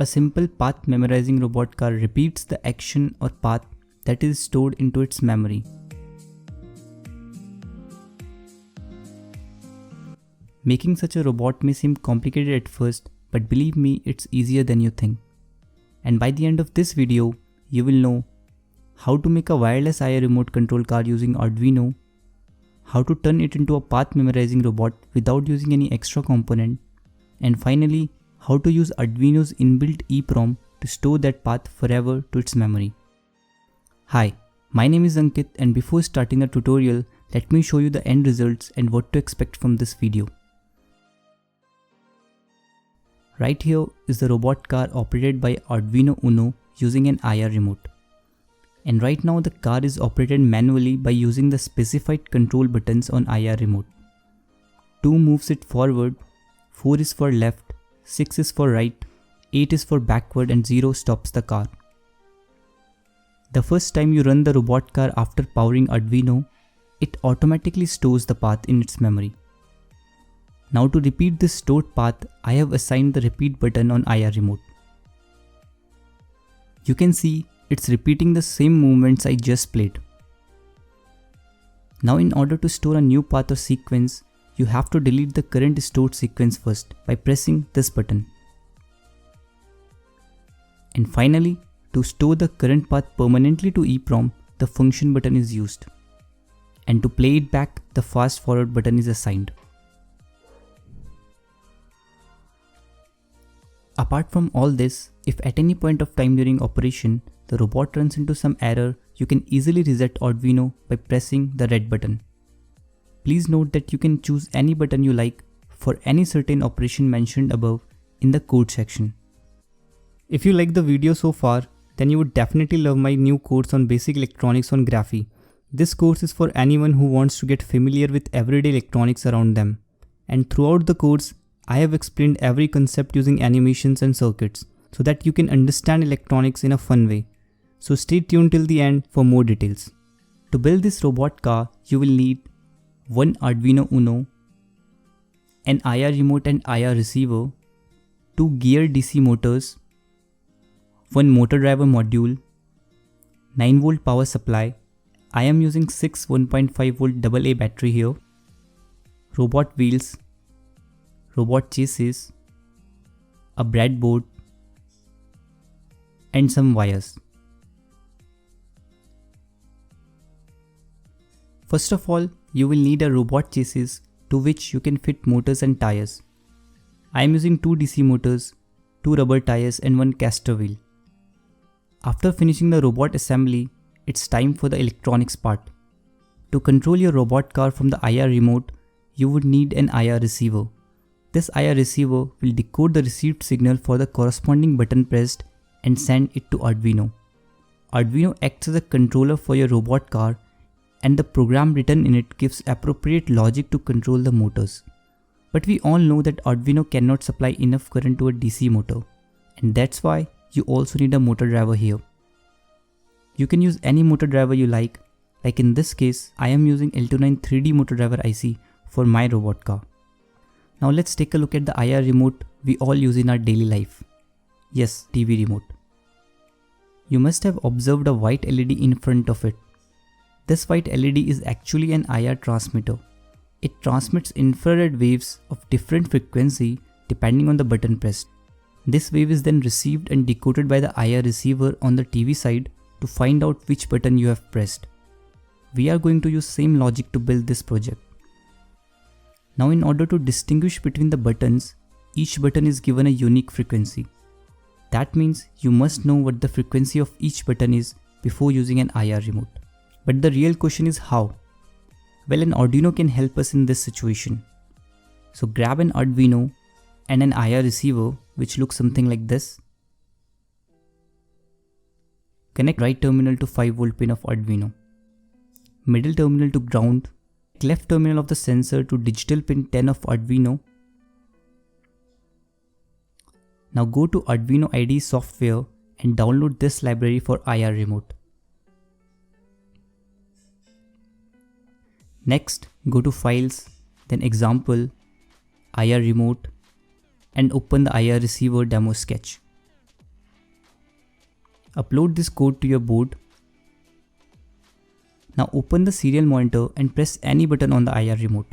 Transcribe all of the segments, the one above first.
A simple path memorizing robot car repeats the action or path that is stored into its memory. Making such a robot may seem complicated at first, but believe me, it's easier than you think. And by the end of this video, you will know how to make a wireless IR remote control car using Arduino, how to turn it into a path memorizing robot without using any extra component, and finally, how to use Arduino's inbuilt EEPROM to store that path forever to its memory. Hi, my name is Ankit, and before starting the tutorial, let me show you the end results and what to expect from this video. Right here is the robot car operated by Arduino Uno using an IR remote. And right now the car is operated manually by using the specified control buttons on IR remote. 2 moves it forward, 4 is for left, 6 is for right, 8 is for backward, and 0 stops the car. The first time you run the robot car after powering Arduino, it automatically stores the path in its memory. Now to repeat this stored path, I have assigned the repeat button on IR remote. You can see it's repeating the same movements I just played. Now in order to store a new path or sequence, you have to delete the current stored sequence first by pressing this button. And finally, to store the current path permanently to EEPROM, the function button is used. And to play it back, the fast forward button is assigned. Apart from all this, if at any point of time during operation, the robot runs into some error, you can easily reset Arduino by pressing the red button. Please note that you can choose any button you like for any certain operation mentioned above in the code section. If you like the video so far, then you would definitely love my new course on basic electronics on Graphy. This course is for anyone who wants to get familiar with everyday electronics around them. And throughout the course, I have explained every concept using animations and circuits so that you can understand electronics in a fun way. So stay tuned till the end for more details. To build this robot car, you will need one Arduino Uno, an IR remote and IR receiver, 2 gear DC motors, one motor driver module, 9V power supply. I am using 6 1.5V AA battery here, robot wheels, robot chassis, a breadboard, and some wires. First of all, you will need a robot chassis to which you can fit motors and tires. I am using 2 DC motors, 2 rubber tires, and 1 caster wheel. After finishing the robot assembly, it's time for the electronics part. To control your robot car from the IR remote, you would need an IR receiver. This IR receiver will decode the received signal for the corresponding button pressed and send it to Arduino. Arduino acts as a controller for your robot car, and the program written in it gives appropriate logic to control the motors. But we all know that Arduino cannot supply enough current to a DC motor, and that's why you also need a motor driver here. You can use any motor driver you like in this case I am using L29 3D motor driver IC for my robot car. Now let's take a look at the IR remote we all use in our daily life. Yes, TV remote. You must have observed a white LED in front of it. This white LED is actually an IR transmitter. It transmits infrared waves of different frequency depending on the button pressed. This wave is then received and decoded by the IR receiver on the TV side to find out which button you have pressed. We are going to use same logic to build this project. Now in order to distinguish between the buttons, each button is given a unique frequency. That means you must know what the frequency of each button is before using an IR remote. But the real question is how? Well, an Arduino can help us in this situation. So grab an Arduino and an IR receiver which looks something like this. Connect right terminal to 5V pin of Arduino, middle terminal to ground, left terminal of the sensor to digital pin 10 of Arduino. Now go to Arduino IDE software and download this library for IR remote. Next, go to Files, then Example, IR Remote, and open the IR Receiver demo sketch. Upload this code to your board. Now open the serial monitor and press any button on the IR remote.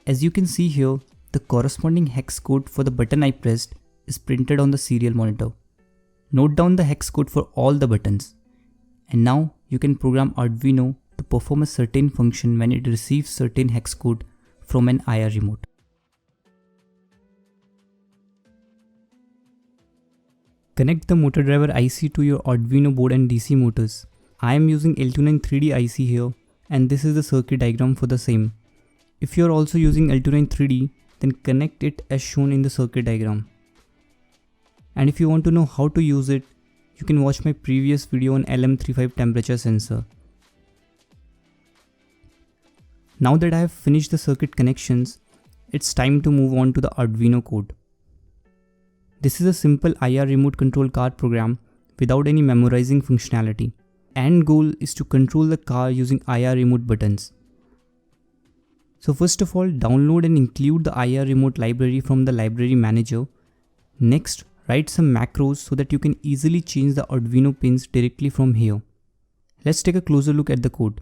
As you can see here, the corresponding hex code for the button I pressed is printed on the serial monitor. Note down the hex code for all the buttons. And now you can program Arduino to perform a certain function when it receives certain hex code from an IR remote. Connect the motor driver IC to your Arduino board and DC motors. I am using L29 3D IC here, and this is the circuit diagram for the same. If you are also using L29 3D, then connect it as shown in the circuit diagram. And if you want to know how to use it, you can watch my previous video on LM35 temperature sensor. Now that I have finished the circuit connections, it's time to move on to the Arduino code. This is a simple IR remote control car program without any memorizing functionality. End goal is to control the car using IR remote buttons. So first of all, download and include the IR remote library from the library manager. Next, write some macros so that you can easily change the Arduino pins directly from here. Let's take a closer look at the code.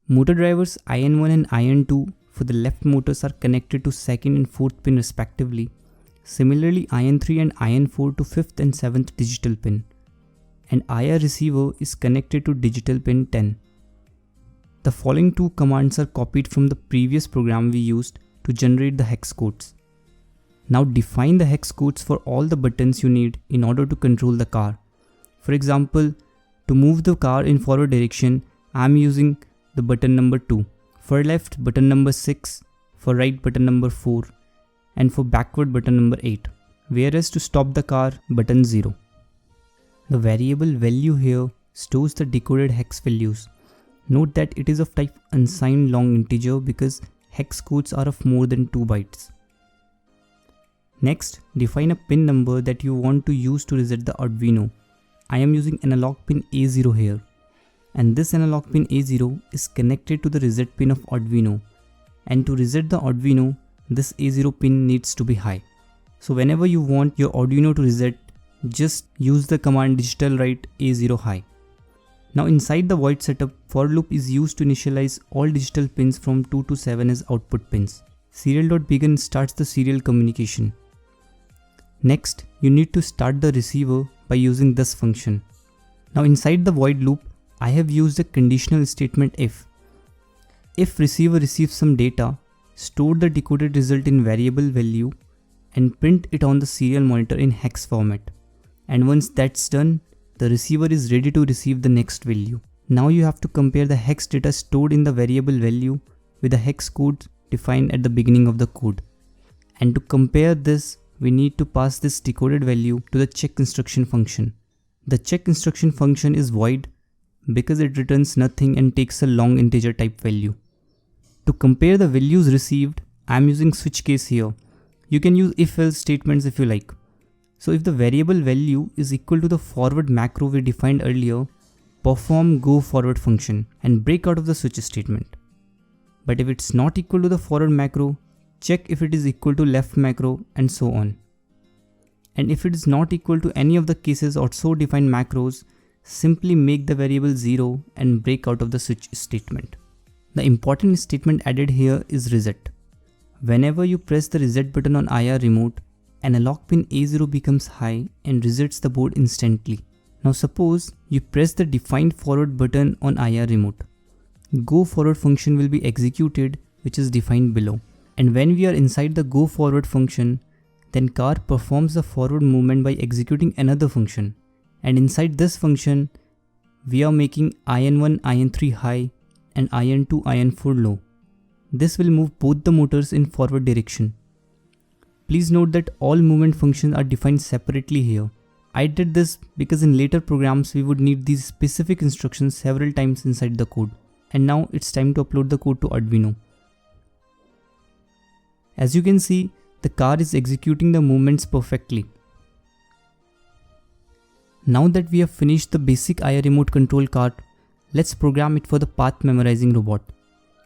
Motor drivers IN1 and IN2 for the left motors are connected to 2nd and 4th pin respectively. Similarly, IN3 and IN4 to 5th and 7th digital pin. And IR receiver is connected to digital pin 10. The following two commands are copied from the previous program we used to generate the hex codes. Now define the hex codes for all the buttons you need in order to control the car. For example, to move the car in forward direction, I am using the button number 2. For left, button number 6. For right, button number 4. And for backward, button number 8. Whereas to stop the car, button 0. The variable value here stores the decoded hex values. Note that it is of type unsigned long integer because hex codes are of more than 2 bytes. Next, define a pin number that you want to use to reset the Arduino. I am using analog pin A0 here. And this analog pin A0 is connected to the reset pin of Arduino. And to reset the Arduino, this A0 pin needs to be high. So whenever you want your Arduino to reset, just use the command digital write A0 high. Now inside the void setup, for loop is used to initialize all digital pins from 2 to 7 as output pins. Serial.begin starts the serial communication. Next, you need to start the receiver by using this function. Now inside the void loop, I have used a conditional statement if. If receiver receives some data, store the decoded result in variable value and print it on the serial monitor in hex format. And once that's done, the receiver is ready to receive the next value. Now you have to compare the hex data stored in the variable value with the hex code defined at the beginning of the code. And to compare this, we need to pass this decoded value to the check instruction function. The check instruction function is void because it returns nothing and takes a long integer type value. To compare the values received, I am using switch case here. You can use if-else statements if you like. So if the variable value is equal to the forward macro we defined earlier, perform go forward function and break out of the switch statement. But if it's not equal to the forward macro, check if it is equal to left macro and so on. And if it is not equal to any of the cases or so defined macros, simply make the variable 0 and break out of the switch statement. The important statement added here is reset. Whenever you press the reset button on IR remote, analog pin A0 becomes high and resets the board instantly. Now suppose you press the defined forward button on IR remote. Go forward function will be executed, which is defined below. And when we are inside the go forward function, then car performs the forward movement by executing another function. And inside this function, we are making IN1, IN3 high and IN2, IN4 low. This will move both the motors in forward direction. Please note that all movement functions are defined separately here. I did this because in later programs we would need these specific instructions several times inside the code. And now it's time to upload the code to Arduino. As you can see, the car is executing the movements perfectly. Now that we have finished the basic IR remote control cart, let's program it for the path memorizing robot.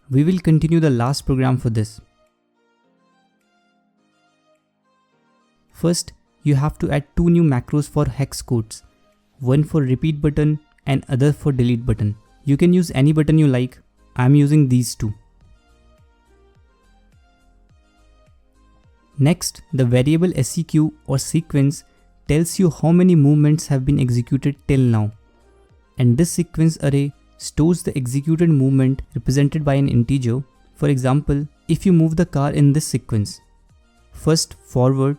We will continue the last program for this. First, you have to add 2 new macros for hex codes. one for repeat button and other for delete button. You can use any button you like. I am using these two. Next, the variable seq or sequence tells you how many movements have been executed till now. And this sequence array stores the executed movement represented by an integer. For example, if you move the car in this sequence, first forward,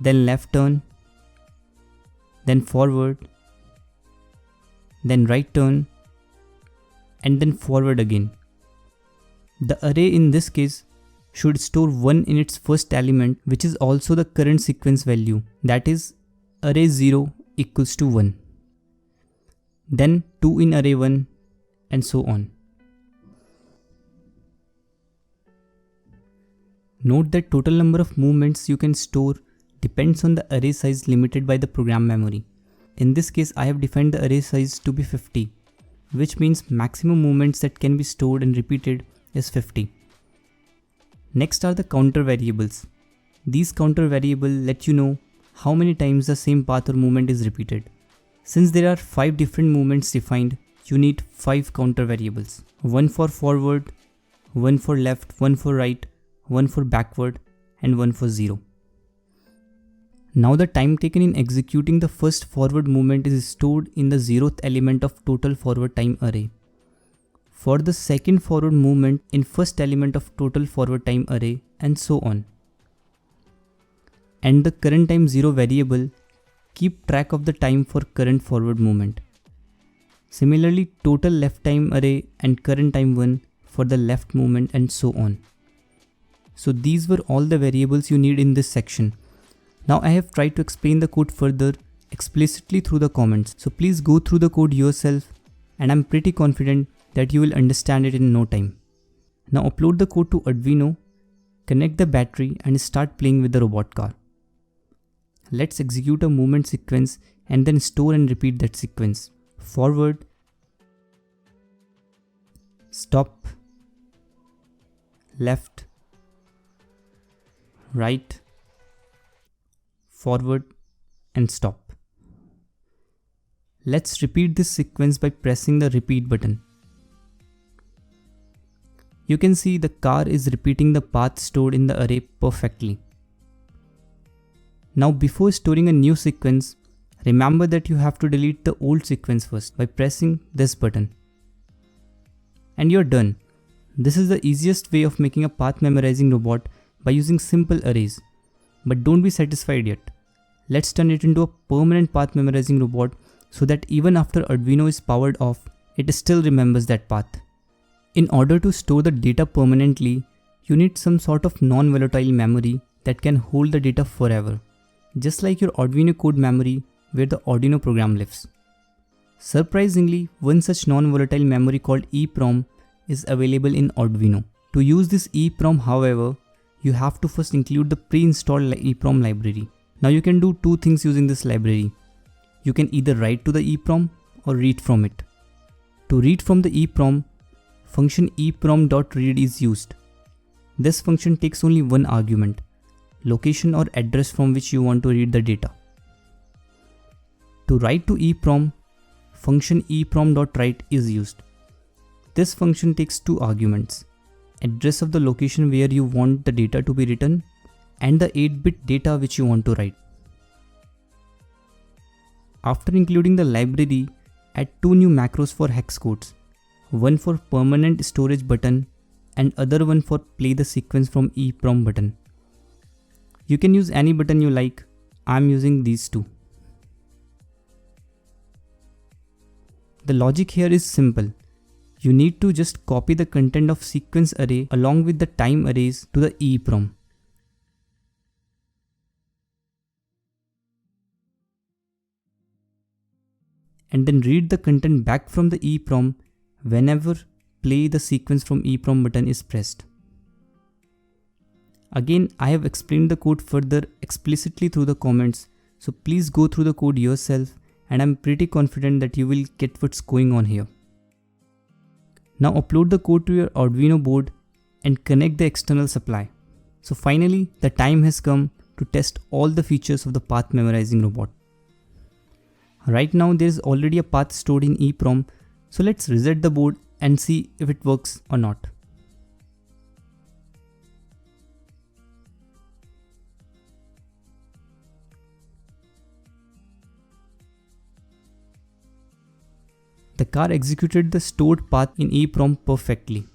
then left turn, then forward, then right turn, and then forward again. The array in this case should store 1 in its first element, which is also the current sequence value, that is array 0 equals to 1. Then 2 in array 1 and so on. Note that total number of movements you can store depends on the array size limited by the program memory. In this case, I have defined the array size to be 50, which means maximum movements that can be stored and repeated is 50. Next are the counter variables. These counter variables let you know how many times the same path or movement is repeated. Since there are 5 different movements defined, you need 5 counter variables. One for forward, one for left, one for right, one for backward, and one for 0. Now the time taken in executing the first forward movement is stored in the 0th element of total forward time array. For the second forward movement in first element of total forward time array, and so on. And the current time 0 variable keep track of the time for current forward movement. Similarly, total left time array and current time 1 for the left movement and so on. So these were all the variables you need in this section. Now I have tried to explain the code further explicitly through the comments. So please go through the code yourself, and I'm pretty confident that you will understand it in no time. Now upload the code to Arduino, connect the battery and start playing with the robot car. Let's execute a movement sequence and then store and repeat that sequence. Forward, stop, left, right, forward, and stop. Let's repeat this sequence by pressing the repeat button. You can see the car is repeating the path stored in the array perfectly. Now before storing a new sequence, remember that you have to delete the old sequence first by pressing this button. And you're done. This is the easiest way of making a path memorizing robot by using simple arrays. But don't be satisfied yet. Let's turn it into a permanent path memorizing robot so that even after Arduino is powered off, it still remembers that path. In order to store the data permanently, you need some sort of non-volatile memory that can hold the data forever, just like your Arduino code memory where the Arduino program lives. Surprisingly, one such non-volatile memory called EEPROM is available in Arduino. To use this EEPROM, however, you have to first include the pre-installed EEPROM library. Now you can do two things using this library. You can either write to the EEPROM or read from it. To read from the EEPROM, function EEPROM.read is used. This function takes only one argument, location or address from which you want to read the data. To write to EEPROM, function EEPROM.write is used. This function takes two arguments, address of the location where you want the data to be written and the 8-bit data which you want to write. After including the library, add two new macros for hex codes. One for permanent storage button and other one for play the sequence from EEPROM button. You can use any button you like. I'm using these two. The logic here is simple. You need to just copy the content of sequence array along with the time arrays to the EEPROM. And then read the content back from the EEPROM whenever play the sequence from EEPROM button is pressed. Again, I have explained the code further explicitly through the comments, so please go through the code yourself, and I'm pretty confident that you will get what's going on here. Now upload the code to your Arduino board and connect the external supply. So finally, the time has come to test all the features of the path memorizing robot. Right now there is already a path stored in EEPROM, so let's reset the board and see if it works or not. The car executed the stored path in EEPROM perfectly.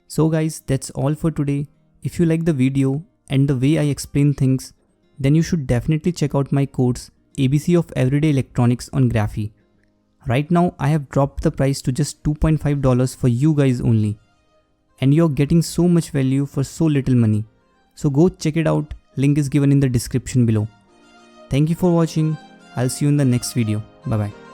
So guys, that's all for today. If you like the video and the way I explain things, then you should definitely check out my course ABC of Everyday Electronics on Graphy. Right now I have dropped the price to just $2.5 for you guys only. And you're getting so much value for so little money. So go check it out, link is given in the description below. Thank you for watching. I'll see you in the next video. Bye bye.